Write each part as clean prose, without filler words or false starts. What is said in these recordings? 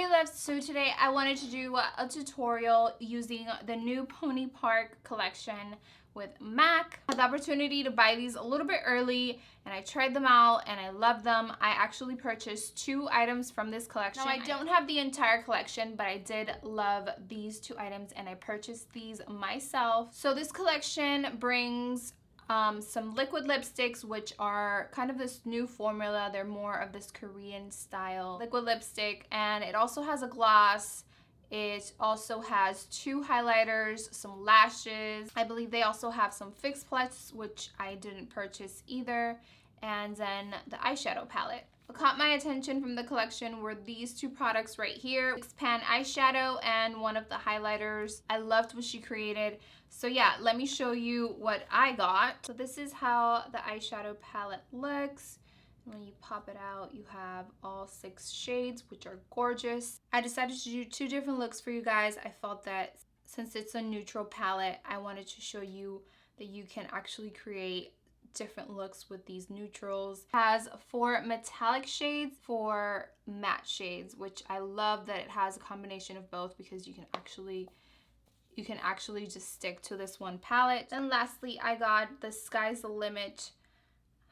Hey loves, so today I wanted to do a tutorial using the new Pony Park collection with MAC. I had the opportunity to buy these a little bit early and I tried them out and I love them. I actually purchased 2 items from this collection. Now I don't have the entire collection, but I did love these 2 items and I purchased these myself. So this collection brings some liquid lipsticks, which are kind of this new formula. They're more of this Korean style liquid lipstick, and it also has a gloss. It also has 2 highlighters, some lashes. I believe they also have some Fix Plus, which I didn't purchase either, and then the eyeshadow palette. What caught my attention from the collection were these 2 products right here, Fix Pan eyeshadow and one of the highlighters. I loved what she created. So yeah, let me show you what I got. So this is how the eyeshadow palette looks. When you pop it out, you have all 6 shades, which are gorgeous. I decided to do 2 different looks for you guys. I felt that since it's a neutral palette, I wanted to show you that you can actually create different looks with these neutrals. It has 4 metallic shades, 4 matte shades, which I love that it has a combination of both because you can actually just stick to this one palette. And lastly, I got the Sky's the Limit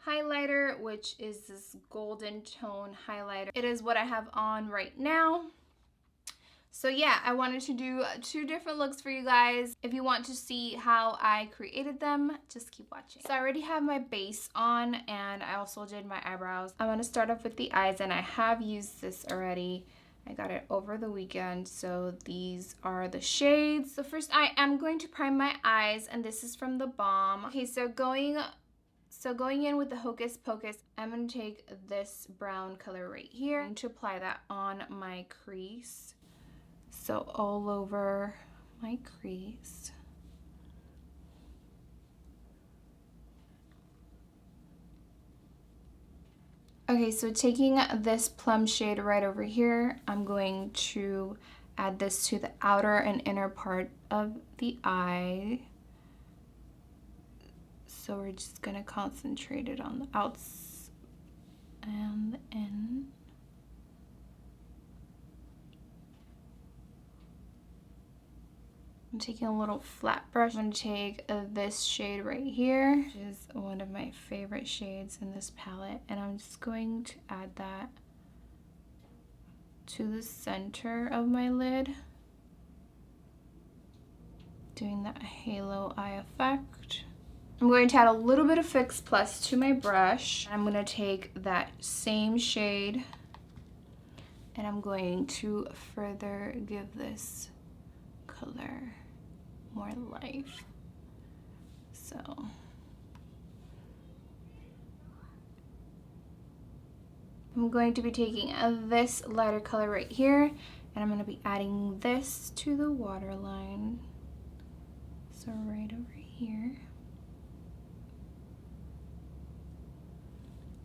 highlighter, which is this golden tone highlighter. It is what I have on right now. So yeah, I wanted to do 2 different looks for you guys. If you want to see how I created them, just keep watching. So I already have my base on and I also did my eyebrows. I'm gonna start off with the eyes and I have used this already. I got it over the weekend, so these are the shades. So first I am going to prime my eyes, and this is from the Balm. Okay, so going in with the Hocus Pocus, I'm gonna take this brown color right here. I'm going to apply that on my crease. So all over my crease. Okay, so taking this plum shade right over here, I'm going to add this to the outer and inner part of the eye. So we're just gonna concentrate it on the outs and the in. I'm taking a little flat brush. I'm going to take this shade right here, which is one of my favorite shades in this palette, and I'm just going to add that to the center of my lid, doing that halo eye effect. I'm going to add a little bit of Fix Plus to my brush. I'm going to take that same shade and I'm going to further give this color more life. So I'm going to be taking this lighter color right here and I'm going to be adding this to the waterline. So right over here.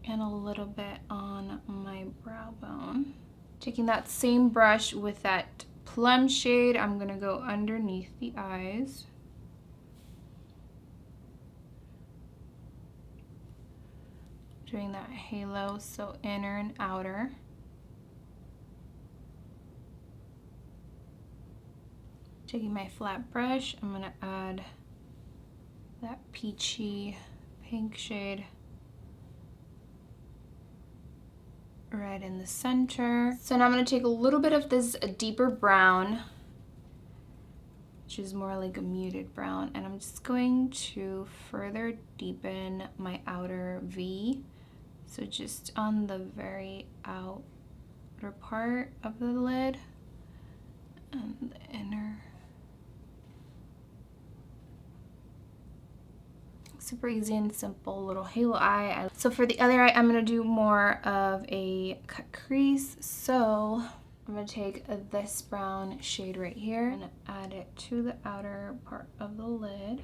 And a little bit on my brow bone. Taking that same brush with that plum shade, I'm gonna go underneath the eyes. Doing that halo, so inner and outer. Taking my flat brush, I'm gonna add that peachy pink shade right in the center. So now I'm going to take a little bit of this deeper brown, which is more like a muted brown, and I'm just going to further deepen my outer V. So just on the very outer part of the lid and the inner. Super easy and simple little halo eye. So for the other eye, I'm going to do more of a cut crease. So I'm going to take this brown shade right here and add it to the outer part of the lid.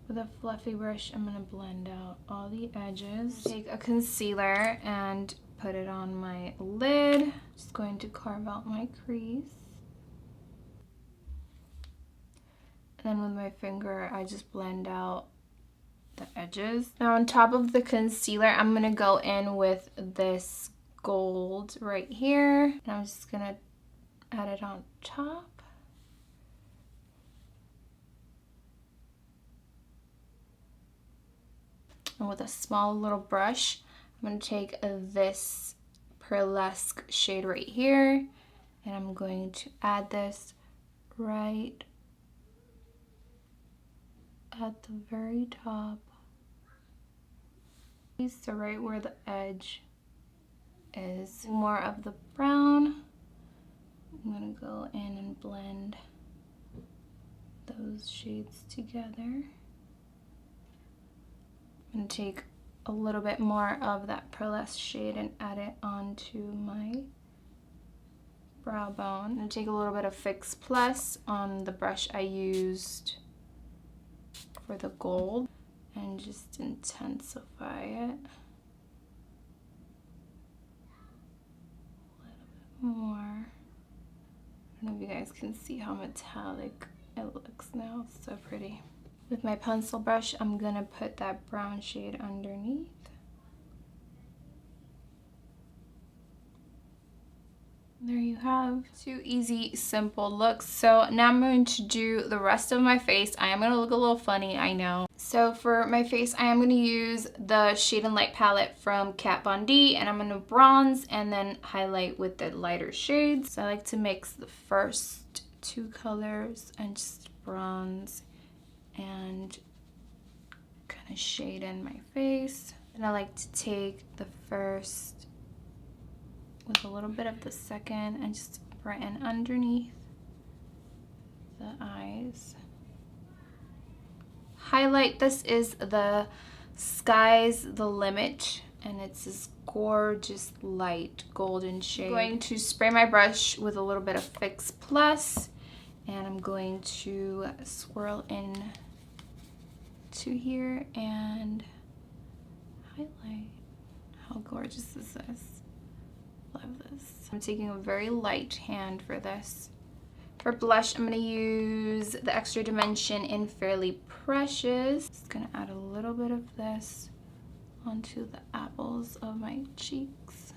With a fluffy brush, I'm going to blend out all the edges. Take a concealer and put it on my lid. Just going to carve out my crease. then with my finger, I just blend out the edges. Now on top of the concealer, I'm gonna go in with this gold right here. And I'm just gonna add it on top. And with a small little brush, I'm going to take this pearlesque shade right here, and I'm going to add this right at the very top. So right where the edge is. More of the brown. I'm going to go in and blend those shades together. I'm going to take a little bit more of that pearlesque shade and add it onto my brow bone. I'm going to take a little bit of Fix Plus on the brush I used for the gold and just intensify it a little bit more. I don't know if you guys can see how metallic it looks now. It's so pretty. With my pencil brush, I'm gonna put that brown shade underneath. There you have 2 easy, simple looks. So now I'm going to do the rest of my face. I am gonna look a little funny, I know. So for my face, I am gonna use the Shade and Light palette from Kat Von D, and I'm gonna bronze and then highlight with the lighter shades. So I like to mix the first 2 colors and just bronze and kind of shade in my face. And I like to take the first with a little bit of the second and just brighten underneath the eyes. Highlight, this is the Sky's the Limit, and it's this gorgeous light golden shade. I'm going to spray my brush with a little bit of Fix Plus, and I'm going to swirl in to here and highlight. How gorgeous is this? Love this. I'm taking a very light hand for this. For blush, I'm going to use the Extra Dimension in Fairly Precious. Just going to add a little bit of this onto the apples of my cheeks.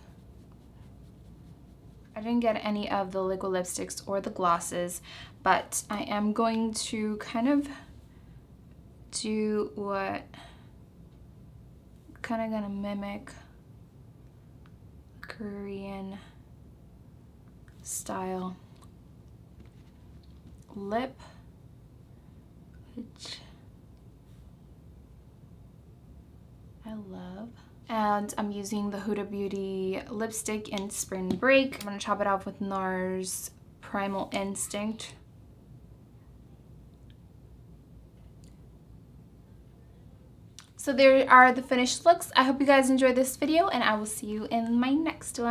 I didn't get any of the liquid lipsticks or the glosses, but I am going to kind of do what, kind of gonna mimic Korean style lip, which I love. And I'm using the Huda Beauty lipstick in Spring Break. I'm gonna top it off with NARS Primal Instinct. So there are the finished looks. I hope you guys enjoyed this video, and I will see you in my next one.